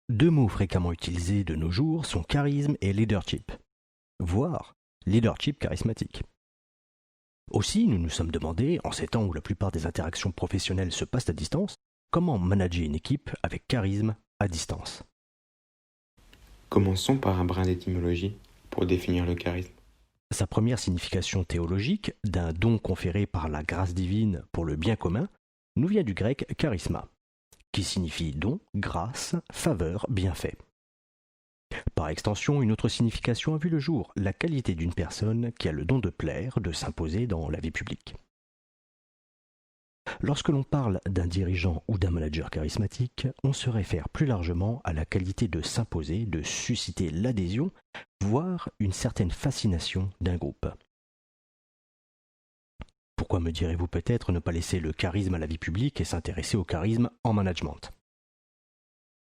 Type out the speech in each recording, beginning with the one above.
Deux mots fréquemment utilisés de nos jours sont charisme et leadership, voire leadership charismatique. Aussi, nous nous sommes demandé, en ces temps où la plupart des interactions professionnelles se passent à distance, comment manager une équipe avec charisme à distance. Commençons par un brin d'étymologie pour définir le charisme. Sa première signification théologique, d'un don conféré par la grâce divine pour le bien commun, nous vient du grec charisma, qui signifie don, grâce, faveur, bienfait. Par extension, une autre signification a vu le jour, la qualité d'une personne qui a le don de plaire, de s'imposer dans la vie publique. Lorsque l'on parle d'un dirigeant ou d'un manager charismatique, on se réfère plus largement à la qualité de s'imposer, de susciter l'adhésion, voire une certaine fascination d'un groupe. Pourquoi, me direz-vous peut-être, ne pas laisser le charisme à la vie publique et s'intéresser au charisme en management ?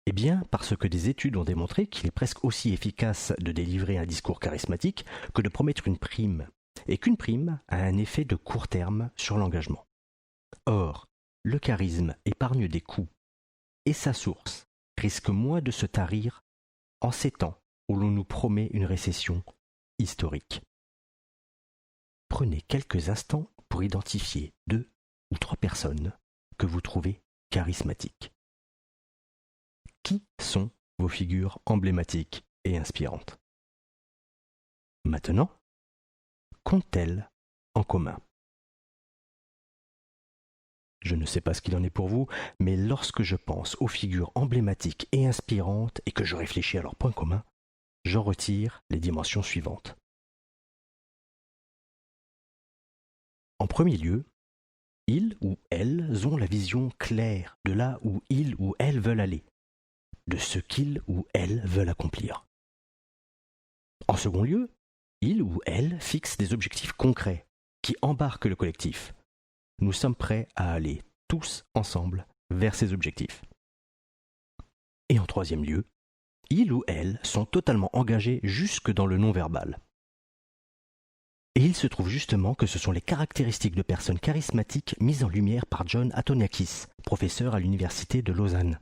Eh bien, parce que des études ont démontré qu'il est presque aussi efficace de délivrer un discours charismatique que de promettre une prime, et qu'une prime a un effet de court terme sur l'engagement. Or, le charisme épargne des coûts, et sa source risque moins de se tarir en ces temps où l'on nous promet une récession historique. Prenez quelques instants pour identifier 2 ou 3 personnes que vous trouvez charismatiques. Qui sont vos figures emblématiques et inspirantes ? Maintenant, qu'ont-elles en commun ? Je ne sais pas ce qu'il en est pour vous, mais lorsque je pense aux figures emblématiques et inspirantes et que je réfléchis à leurs points communs, j'en retire les dimensions suivantes. En premier lieu, ils ou elles ont la vision claire de là où ils ou elles veulent aller, de ce qu'ils ou elles veulent accomplir. En second lieu, ils ou elles fixent des objectifs concrets qui embarquent le collectif. Nous sommes prêts à aller tous ensemble vers ces objectifs. Et en troisième lieu, ils ou elles sont totalement engagés jusque dans le non-verbal. Et il se trouve justement que ce sont les caractéristiques de personnes charismatiques mises en lumière par John Antoniakis, professeur à l'université de Lausanne.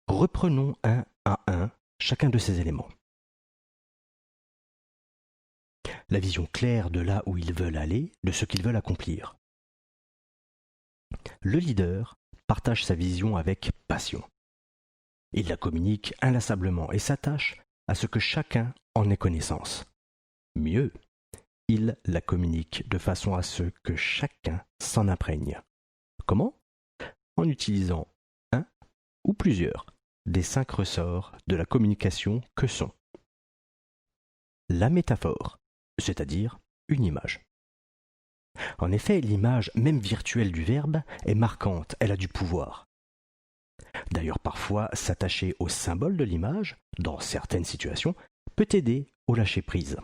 Reprenons un à un chacun de ces éléments. La vision claire de là où ils veulent aller, de ce qu'ils veulent accomplir. Le leader partage sa vision avec passion. Il la communique inlassablement et s'attache à ce que chacun en ait connaissance. Mieux, il la communique de façon à ce que chacun s'en imprègne. Comment ? En utilisant un ou plusieurs des 5 ressorts de la communication que sont la métaphore, c'est-à-dire une image. En effet, l'image, même virtuelle du verbe, est marquante, elle a du pouvoir. D'ailleurs, parfois, s'attacher au symbole de l'image, dans certaines situations, peut aider au lâcher-prise.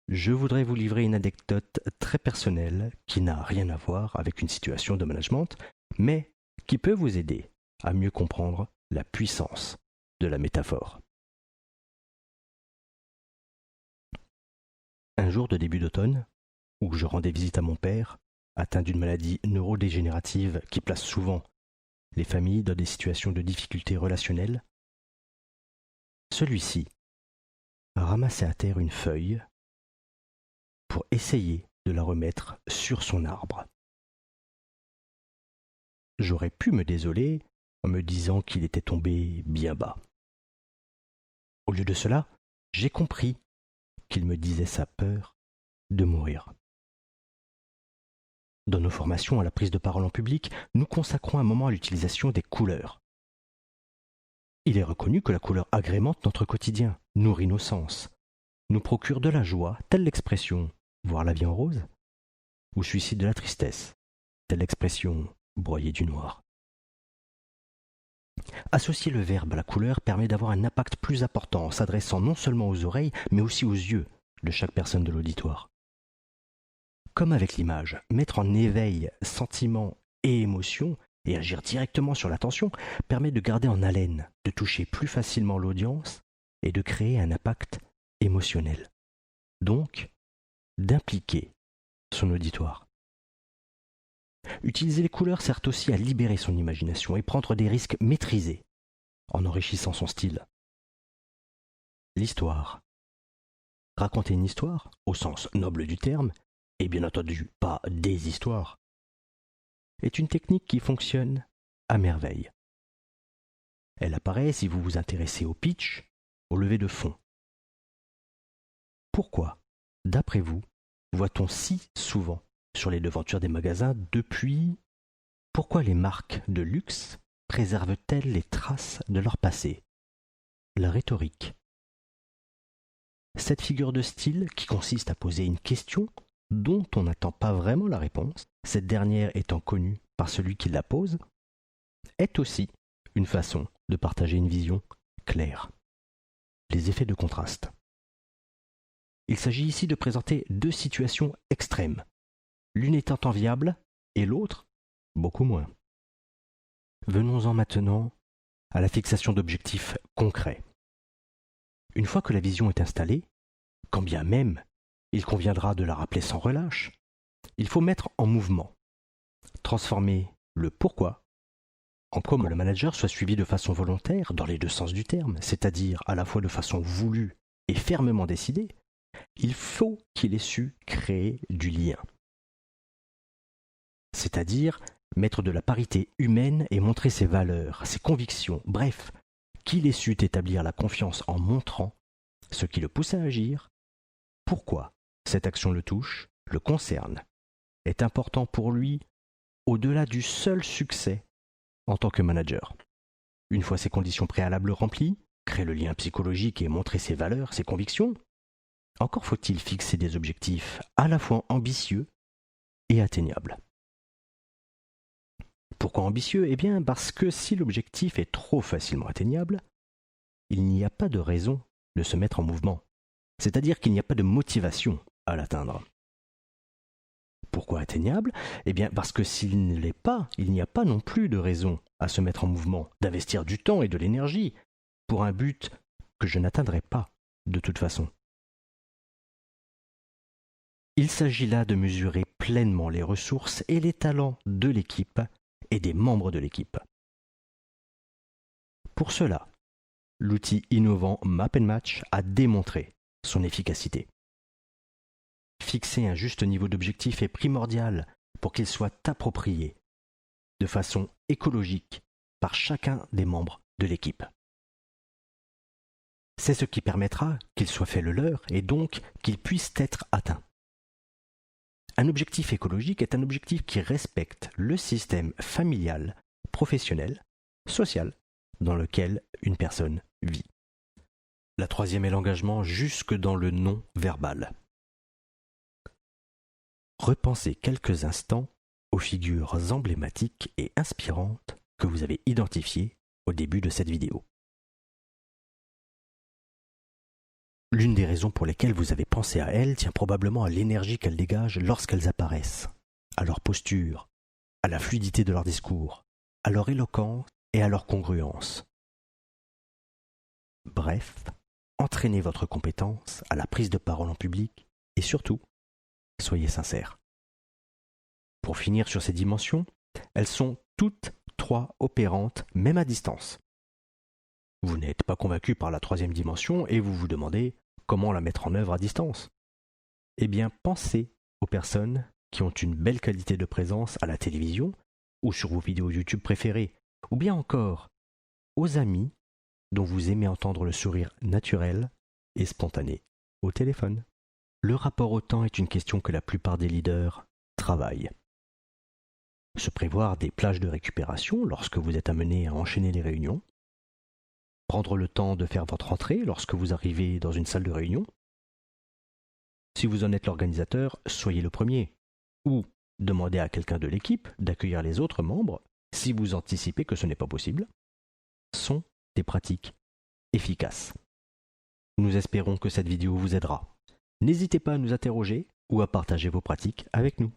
Je voudrais vous livrer une anecdote très personnelle qui n'a rien à voir avec une situation de management, mais qui peut vous aider à mieux comprendre la puissance de la métaphore. Un jour de début d'automne, où je rendais visite à mon père, atteint d'une maladie neurodégénérative qui place souvent les familles dans des situations de difficultés relationnelles, celui-ci a ramassé à terre une feuille pour essayer de la remettre sur son arbre. J'aurais pu me désoler en me disant qu'il était tombé bien bas. Au lieu de cela, j'ai compris qu'il me disait sa peur de mourir. Dans nos formations à la prise de parole en public, nous consacrons un moment à l'utilisation des couleurs. Il est reconnu que la couleur agrémente notre quotidien, nourrit nos sens, nous procure de la joie, telle l'expression « voir la vie en rose » ou suscite de la tristesse, telle l'expression « broyer du noir ». Associer le verbe à la couleur permet d'avoir un impact plus important en s'adressant non seulement aux oreilles, mais aussi aux yeux de chaque personne de l'auditoire. Comme avec l'image, mettre en éveil sentiments et émotions et agir directement sur l'attention permet de garder en haleine, de toucher plus facilement l'audience et de créer un impact émotionnel. Donc, d'impliquer son auditoire. Utiliser les couleurs sert aussi à libérer son imagination et prendre des risques maîtrisés en enrichissant son style. L'histoire. Raconter une histoire, au sens noble du terme, et bien entendu pas des histoires, est une technique qui fonctionne à merveille. Elle apparaît si vous vous intéressez au pitch, au lever de fond. Pourquoi, d'après vous, voit-on si souvent sur les devantures des magasins depuis... Pourquoi les marques de luxe préservent-elles les traces de leur passé? La rhétorique. Cette figure de style qui consiste à poser une question dont on n'attend pas vraiment la réponse, cette dernière étant connue par celui qui la pose, est aussi une façon de partager une vision claire. Les effets de contraste. Il s'agit ici de présenter deux situations extrêmes, l'une étant enviable et l'autre beaucoup moins. Venons-en maintenant à la fixation d'objectifs concrets. Une fois que la vision est installée, quand bien même il conviendra de la rappeler sans relâche, il faut mettre en mouvement, transformer le pourquoi en comment. Le manager soit suivi de façon volontaire dans les deux sens du terme, c'est-à-dire à la fois de façon voulue et fermement décidée, il faut qu'il ait su créer du lien. C'est-à-dire mettre de la parité humaine et montrer ses valeurs, ses convictions, bref, qu'il ait su établir la confiance en montrant ce qui le pousse à agir, pourquoi cette action le touche, le concerne, est important pour lui au-delà du seul succès en tant que manager. Une fois ces conditions préalables remplies, créer le lien psychologique et montrer ses valeurs, ses convictions, encore faut-il fixer des objectifs à la fois ambitieux et atteignables. Pourquoi ambitieux? Eh bien parce que si l'objectif est trop facilement atteignable, il n'y a pas de raison de se mettre en mouvement. C'est-à-dire qu'il n'y a pas de motivation à l'atteindre. Pourquoi atteignable? Eh bien parce que s'il ne l'est pas, il n'y a pas non plus de raison à se mettre en mouvement, d'investir du temps et de l'énergie pour un but que je n'atteindrai pas de toute façon. Il s'agit là de mesurer pleinement les ressources et les talents de l'équipe et des membres de l'équipe. Pour cela, l'outil innovant Map & Match a démontré son efficacité. Fixer un juste niveau d'objectif est primordial pour qu'il soit approprié de façon écologique par chacun des membres de l'équipe. C'est ce qui permettra qu'il soit fait le leur et donc qu'il puisse être atteint. Un objectif écologique est un objectif qui respecte le système familial, professionnel, social dans lequel une personne vit. La troisième est l'engagement jusque dans le non-verbal. Repensez quelques instants aux figures emblématiques et inspirantes que vous avez identifiées au début de cette vidéo. L'une des raisons pour lesquelles vous avez pensé à elles tient probablement à l'énergie qu'elles dégagent lorsqu'elles apparaissent, à leur posture, à la fluidité de leur discours, à leur éloquence et à leur congruence. Bref, entraînez votre compétence à la prise de parole en public et surtout, soyez sincère. Pour finir sur ces dimensions, elles sont toutes trois opérantes, même à distance. Vous n'êtes pas convaincu par la troisième dimension et vous vous demandez comment la mettre en œuvre à distance. Eh bien, pensez aux personnes qui ont une belle qualité de présence à la télévision ou sur vos vidéos YouTube préférées, ou bien encore aux amis dont vous aimez entendre le sourire naturel et spontané au téléphone. Le rapport au temps est une question que la plupart des leaders travaillent. Se prévoir des plages de récupération lorsque vous êtes amené à enchaîner les réunions, prendre le temps de faire votre entrée lorsque vous arrivez dans une salle de réunion. Si vous en êtes l'organisateur, soyez le premier. Ou demandez à quelqu'un de l'équipe d'accueillir les autres membres si vous anticipez que ce n'est pas possible. Sont des pratiques efficaces. Nous espérons que cette vidéo vous aidera. N'hésitez pas à nous interroger ou à partager vos pratiques avec nous.